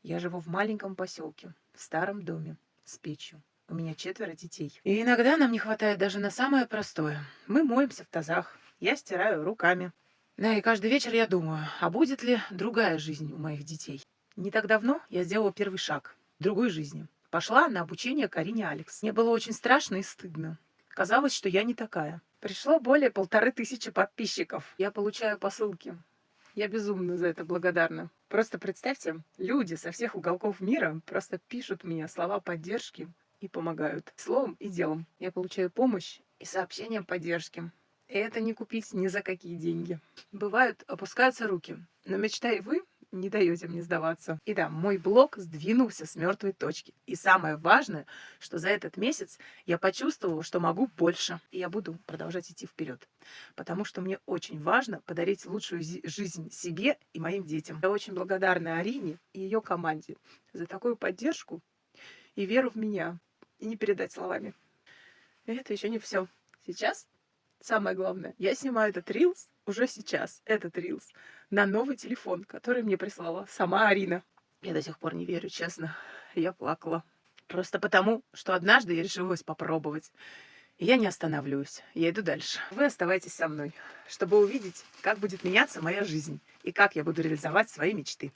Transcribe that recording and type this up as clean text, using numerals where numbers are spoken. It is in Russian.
Я живу в маленьком поселке, в старом доме, с печью. У меня 4 детей. И иногда нам не хватает даже на самое простое. Мы моемся в тазах, я стираю руками. Да, и каждый вечер я думаю, а будет ли другая жизнь у моих детей? Не так давно я сделала первый шаг в другой жизни. Пошла на обучение к Арине Алекс. Мне было очень страшно и стыдно. Казалось, что я не такая. Пришло более 1500 подписчиков. Я получаю посылки. Я безумно за это благодарна. Просто представьте, люди со всех уголков мира просто пишут мне слова поддержки и помогают. Словом и делом. Я получаю помощь и сообщения поддержки. И это не купить ни за какие деньги. Бывают, опускаются руки. Но мечта и вы не даете мне сдаваться. И да, мой блог сдвинулся с мертвой точки. И самое важное, что за этот месяц я почувствовала, что могу больше. И я буду продолжать идти вперед. Потому что мне очень важно подарить лучшую жизнь себе и моим детям. Я очень благодарна Арине и ее команде за такую поддержку и веру в меня. И не передать словами. И это еще не все. Сейчас самое главное, я снимаю этот рилс уже сейчас, этот рилс, на новый телефон, который мне прислала сама Арина. Я до сих пор не верю, честно. Я плакала. Просто потому, что однажды я решилась попробовать. И я не останавливаюсь. Я иду дальше. Вы оставайтесь со мной, чтобы увидеть, как будет меняться моя жизнь и как я буду реализовать свои мечты.